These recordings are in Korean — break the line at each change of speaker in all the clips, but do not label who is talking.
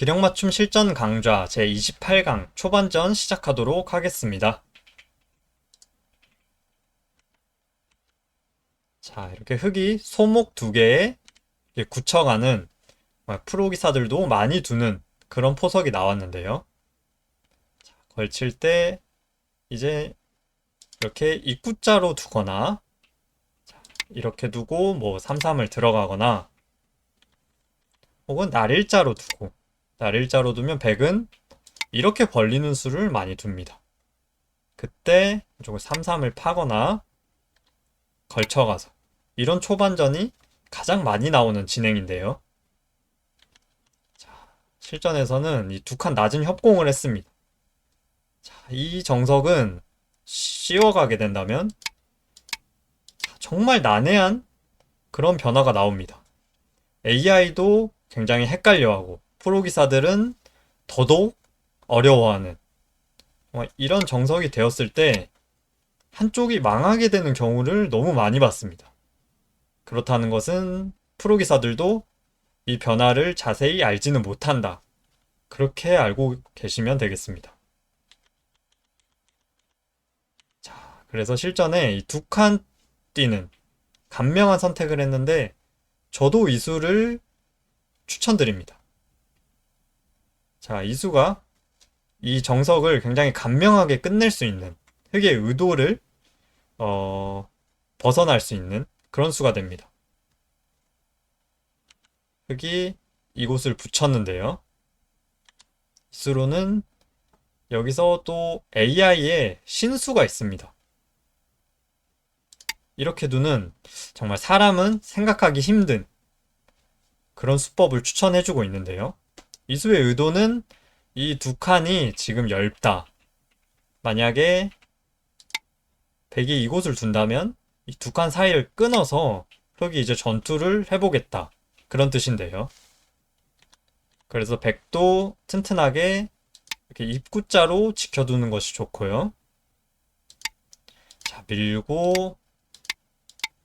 기력맞춤 실전 강좌 제28강 초반전 시작하도록 하겠습니다. 자, 이렇게 흙이 소목 2개에 굳혀가는 프로기사들도 많이 두는 그런 포석이 나왔는데요. 자, 걸칠 때 이제 이렇게 입구자로 두거나 이렇게 두고 뭐 3-3을 들어가거나 혹은 날일자로 두고 날일자로 두면 백은 이렇게 벌리는 수를 많이 둡니다. 그때 이쪽을 3-3을 파거나 걸쳐가서 이런 초반전이 가장 많이 나오는 진행인데요. 자, 실전에서는 이 두 칸 낮은 협공을 했습니다. 자, 이 정석은 씌워가게 된다면 정말 난해한 그런 변화가 나옵니다. AI도 굉장히 헷갈려하고 프로기사들은 더더욱 어려워하는 이런 정석이 되었을 때 한쪽이 망하게 되는 경우를 너무 많이 봤습니다. 그렇다는 것은 프로기사들도 이 변화를 자세히 알지는 못한다. 그렇게 알고 계시면 되겠습니다. 자, 그래서 실전에 이 두 칸 뛰는 간명한 선택을 했는데 저도 이 수를 추천드립니다. 자, 이 수가 이 정석을 굉장히 간명하게 끝낼 수 있는 흙의 의도를 벗어날 수 있는 그런 수가 됩니다. 흙이 이곳을 붙였는데요. 이 수로는 여기서 또 AI에 신수가 있습니다. 이렇게 두는 정말 사람은 생각하기 힘든 그런 수법을 추천해주고 있는데요. 이 수의 의도는 이 두 칸이 지금 얇다. 만약에 백이 이곳을 둔다면 이 두 칸 사이를 끊어서 흙이 이제 전투를 해보겠다. 그런 뜻인데요. 그래서 백도 튼튼하게 이렇게 입구자로 지켜두는 것이 좋고요. 자, 밀고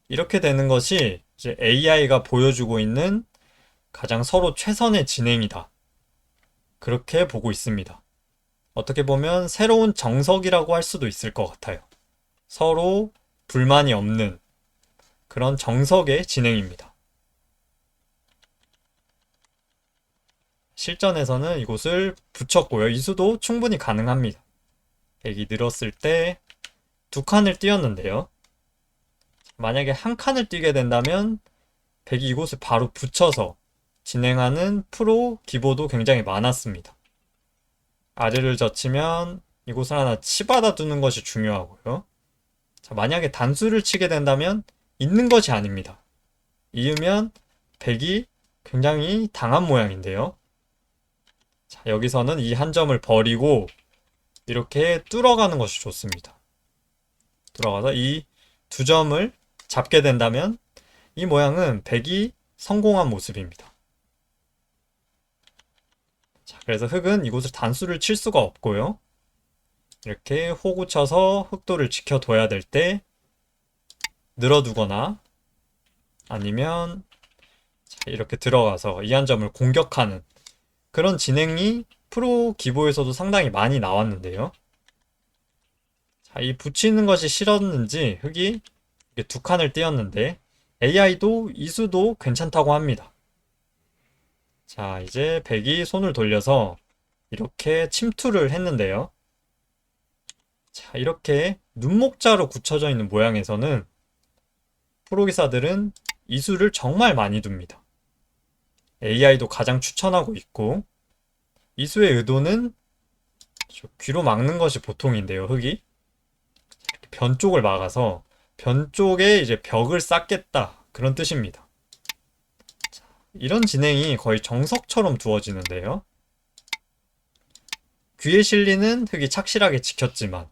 이렇게 되는 것이 이제 AI가 보여주고 있는 가장 서로 최선의 진행이다. 그렇게 보고 있습니다. 어떻게 보면 새로운 정석이라고 할 수도 있을 것 같아요. 서로 불만이 없는 그런 정석의 진행입니다. 실전에서는 이곳을 붙였고요. 이 수도 충분히 가능합니다. 백이 늘었을 때 두 칸을 띄었는데요. 만약에 한 칸을 띄게 된다면 백이 이곳을 바로 붙여서 진행하는 프로 기보도 굉장히 많았습니다. 아래를 젖히면 이곳을 하나 치받아 두는 것이 중요하고요. 자, 만약에 단수를 치게 된다면 있는 것이 아닙니다. 이으면 백이 굉장히 당한 모양인데요. 자, 여기서는 이 한 점을 버리고 이렇게 뚫어가는 것이 좋습니다. 뚫어가서 이 두 점을 잡게 된다면 이 모양은 백이 성공한 모습입니다. 자, 그래서 흙은 이곳을 단수를 칠 수가 없고요. 이렇게 호구 쳐서 흙도를 지켜둬야 될 때 늘어두거나 아니면 이렇게 들어가서 이 한 점을 공격하는 그런 진행이 프로 기보에서도 상당히 많이 나왔는데요. 자, 이 붙이는 것이 싫었는지 흙이 두 칸을 띄었는데 AI도 이 수도 괜찮다고 합니다. 자, 이제 백이 손을 돌려서 이렇게 침투를 했는데요. 자, 이렇게 눈목자로 굳혀져 있는 모양에서는 프로기사들은 이 수를 정말 많이 둡니다. AI도 가장 추천하고 있고 이 수의 의도는 귀로 막는 것이 보통인데요. 흙이 변 쪽을 막아서 변 쪽에 이제 벽을 쌓겠다 그런 뜻입니다. 자, 이런 진행이 거의 정석처럼 두어지는데요. 귀에 실리는 흙이 착실하게 지켰지만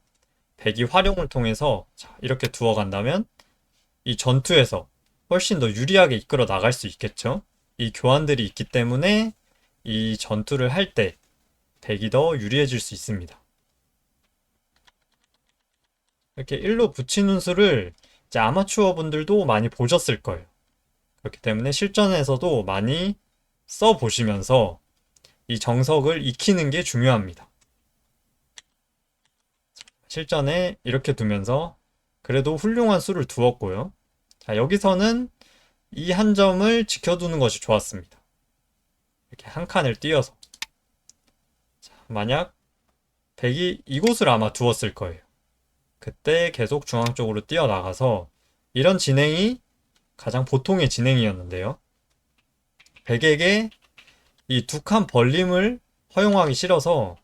백이 활용을 통해서 이렇게 두어간다면 이 전투에서 훨씬 더 유리하게 이끌어 나갈 수 있겠죠. 이 교환들이 있기 때문에 이 전투를 할 때 백이 더 유리해질 수 있습니다. 이렇게 1로 붙이는 수를 이제 아마추어 분들도 많이 보셨을 거예요. 그렇기 때문에 실전에서도 많이 써보시면서 이 정석을 익히는 게 중요합니다. 실전에 이렇게 두면서 그래도 훌륭한 수를 두었고요. 자, 여기서는 이 한 점을 지켜두는 것이 좋았습니다. 이렇게 한 칸을 띄어서. 자, 만약 백이 이곳을 아마 두었을 거예요. 그때 계속 중앙 쪽으로 뛰어나가서 이런 진행이 가장 보통의 진행이었는데요. 백에게 이 두 칸 벌림을 허용하기 싫어서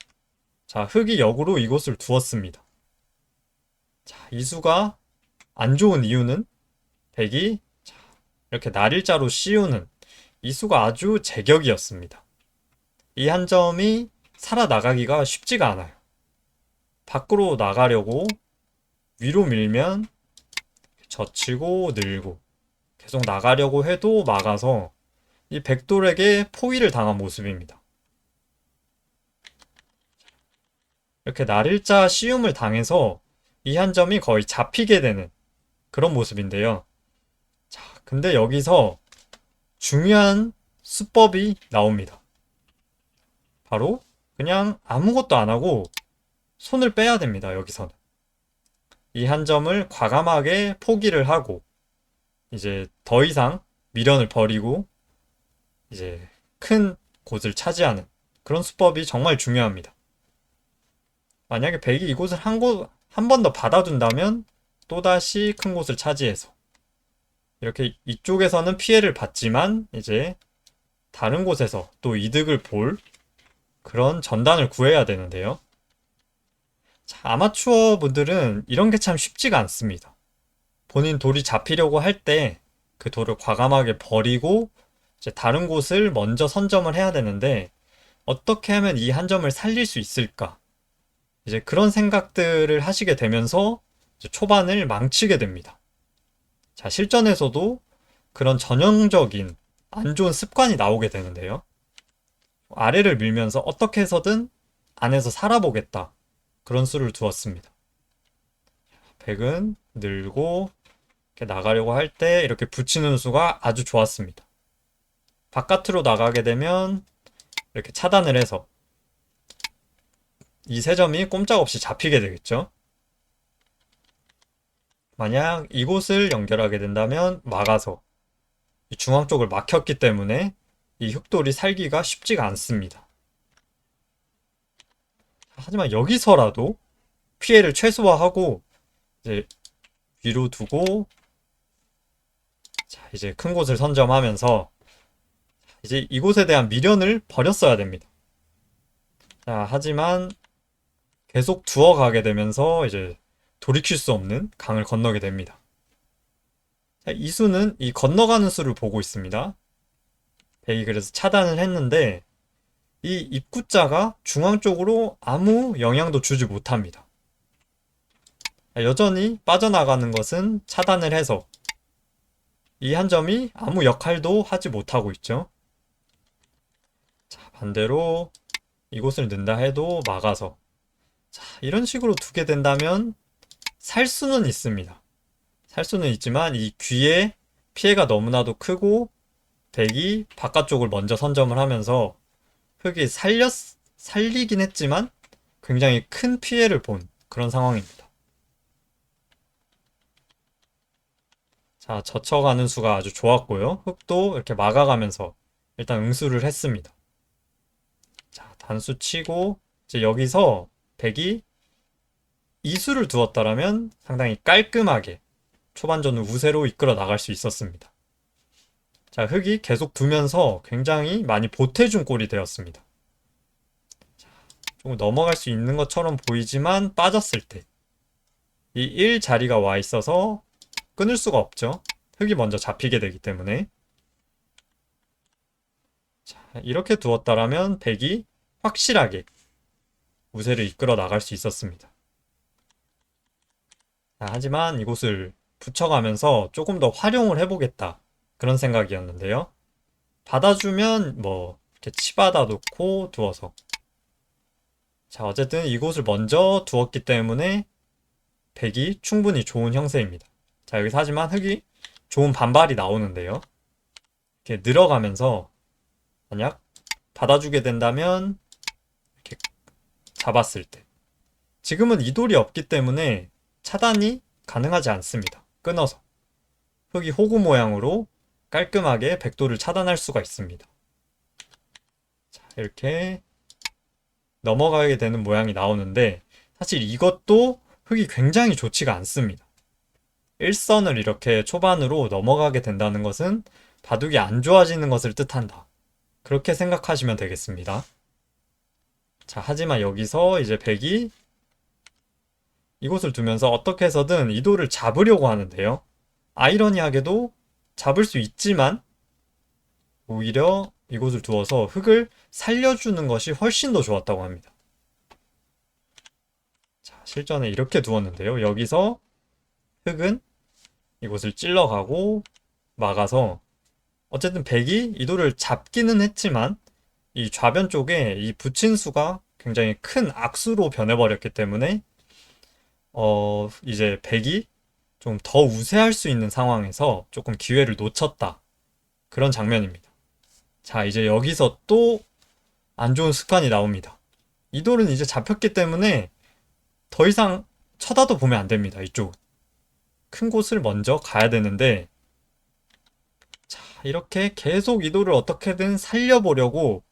자, 흑이 역으로 이곳을 두었습니다. 자, 이 수가 안 좋은 이유는 백이 자, 이렇게 날일자로 씌우는 이 수가 아주 제격이었습니다. 이 한 점이 살아나가기가 쉽지가 않아요. 밖으로 나가려고 위로 밀면 젖히고 늘고 계속 나가려고 해도 막아서 이 백돌에게 포위를 당한 모습입니다. 이렇게 날일자 씌움을 당해서 이 한 점이 거의 잡히게 되는 그런 모습인데요. 자, 근데 여기서 중요한 수법이 나옵니다. 바로 그냥 아무것도 안 하고 손을 빼야 됩니다. 여기서는. 이 한 점을 과감하게 포기를 하고 이제 더 이상 미련을 버리고 이제 큰 곳을 차지하는 그런 수법이 정말 중요합니다. 만약에 백이 이곳을 한 번 더 받아둔다면 또다시 큰 곳을 차지해서 이렇게 이쪽에서는 피해를 받지만 이제 다른 곳에서 또 이득을 볼 그런 전단을 구해야 되는데요. 자, 아마추어 분들은 이런 게 참 쉽지가 않습니다. 본인 돌이 잡히려고 할 때 그 돌을 과감하게 버리고 이제 다른 곳을 먼저 선점을 해야 되는데 어떻게 하면 이 한 점을 살릴 수 있을까? 이제 그런 생각들을 하시게 되면서 이제 초반을 망치게 됩니다. 자, 실전에서도 그런 전형적인 안 좋은 습관이 나오게 되는데요. 아래를 밀면서 어떻게 해서든 안에서 살아보겠다. 그런 수를 두었습니다. 백은 늘고 이렇게 나가려고 할 때 이렇게 붙이는 수가 아주 좋았습니다. 바깥으로 나가게 되면 이렇게 차단을 해서 이 세 점이 꼼짝없이 잡히게 되겠죠. 만약 이곳을 연결하게 된다면 막아서 중앙 쪽을 막혔기 때문에 이 흑돌이 살기가 쉽지가 않습니다. 하지만 여기서라도 피해를 최소화하고 이제 위로 두고 자, 이제 큰 곳을 선점하면서 이제 이곳에 대한 미련을 버렸어야 됩니다. 자, 하지만 계속 두어가게 되면서 이제 돌이킬 수 없는 강을 건너게 됩니다. 자, 이 수는 이 건너가는 수를 보고 있습니다. 백이 그래서 차단을 했는데 이 입구자가 중앙 쪽으로 아무 영향도 주지 못합니다. 여전히 빠져나가는 것은 차단을 해서 이 한 점이 아무 역할도 하지 못하고 있죠. 자, 반대로 이곳을 넣는다 해도 막아서 자, 이런 식으로 두게 된다면 살 수는 있습니다. 살 수는 있지만 이 귀에 피해가 너무나도 크고 백이 바깥쪽을 먼저 선점을 하면서 흑이 살리긴 했지만 굉장히 큰 피해를 본 그런 상황입니다. 자, 젖혀가는 수가 아주 좋았고요. 흑도 이렇게 막아가면서 일단 응수를 했습니다. 자, 단수 치고 이제 여기서 백이 이수를 두었다라면 상당히 깔끔하게 초반전을 우세로 이끌어 나갈 수 있었습니다. 자, 흑이 계속 두면서 굉장히 많이 보태준 꼴이 되었습니다. 자, 조금 넘어갈 수 있는 것처럼 보이지만 빠졌을 때 이 1 자리가 와 있어서 끊을 수가 없죠. 흑이 먼저 잡히게 되기 때문에. 자, 이렇게 두었다라면 백이 확실하게 우세를 이끌어 나갈 수 있었습니다. 자, 하지만 이곳을 붙여가면서 조금 더 활용을 해보겠다. 그런 생각이었는데요. 받아주면 뭐 이렇게 치받아 놓고 두어서 자, 어쨌든 이곳을 먼저 두었기 때문에 백이 충분히 좋은 형세입니다. 자, 여기서 하지만 흑이 좋은 반발이 나오는데요. 이렇게 늘어가면서 만약 받아주게 된다면 이렇게 잡았을 때 지금은 이 돌이 없기 때문에 차단이 가능하지 않습니다. 끊어서 흙이 호구 모양으로 깔끔하게 백도를 차단할 수가 있습니다. 자, 이렇게 넘어가게 되는 모양이 나오는데 사실 이것도 흙이 굉장히 좋지가 않습니다. 일선을 이렇게 초반으로 넘어가게 된다는 것은 바둑이 안 좋아지는 것을 뜻한다. 그렇게 생각하시면 되겠습니다. 자, 하지만 여기서 이제 백이 이곳을 두면서 어떻게 해서든 이 돌을 잡으려고 하는데요. 아이러니하게도 잡을 수 있지만 오히려 이곳을 두어서 흙을 살려주는 것이 훨씬 더 좋았다고 합니다. 자, 실전에 이렇게 두었는데요. 여기서 흙은 이곳을 찔러가고 막아서 어쨌든 백이 이 돌을 잡기는 했지만 이 좌변 쪽에 이 붙인 수가 굉장히 큰 악수로 변해버렸기 때문에 이제 백이 좀 더 우세할 수 있는 상황에서 조금 기회를 놓쳤다. 그런 장면입니다. 자, 이제 여기서 또 안 좋은 습관이 나옵니다. 이 돌은 이제 잡혔기 때문에 더 이상 쳐다도 보면 안 됩니다. 이쪽은. 큰 곳을 먼저 가야 되는데, 자, 이렇게 계속 이 돌을 어떻게든 살려보려고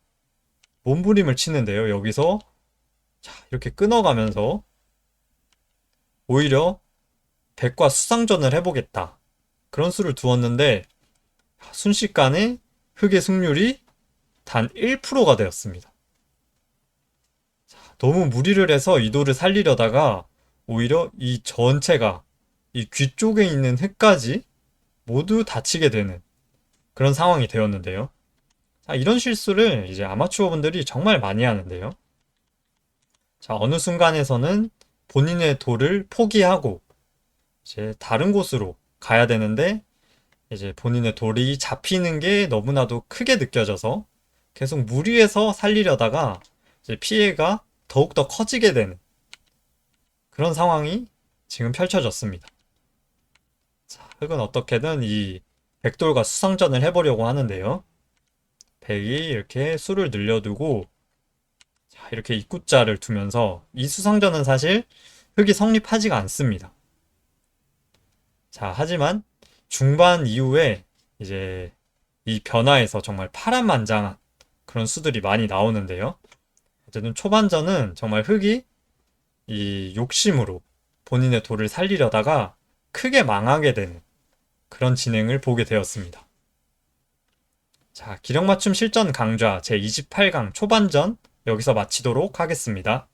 몸부림을 치는데요. 여기서, 자, 이렇게 끊어가면서 오히려 백과 수상전을 해보겠다. 그런 수를 두었는데, 순식간에 흑의 승률이 단 1%가 되었습니다. 자, 너무 무리를 해서 이 돌을 살리려다가 오히려 이 전체가 이 귀 쪽에 있는 흙까지 모두 다치게 되는 그런 상황이 되었는데요. 자, 이런 실수를 이제 아마추어 분들이 정말 많이 하는데요. 자, 어느 순간에서는 본인의 돌을 포기하고 이제 다른 곳으로 가야 되는데 이제 본인의 돌이 잡히는 게 너무나도 크게 느껴져서 계속 무리해서 살리려다가 이제 피해가 더욱더 커지게 되는 그런 상황이 지금 펼쳐졌습니다. 자, 흑은 어떻게든 이 백돌과 수상전을 해보려고 하는데요. 백이 이렇게 수를 늘려두고 자, 이렇게 입구자를 두면서 이 수상전은 사실 흑이 성립하지가 않습니다. 자, 하지만 중반 이후에 이제 이 변화에서 정말 파란만장한 그런 수들이 많이 나오는데요. 어쨌든 초반전은 정말 흑이 이 욕심으로 본인의 돌을 살리려다가 크게 망하게 되는 그런 진행을 보게 되었습니다. 자, 기력맞춤 실전 강좌 제28강 초반전 여기서 마치도록 하겠습니다.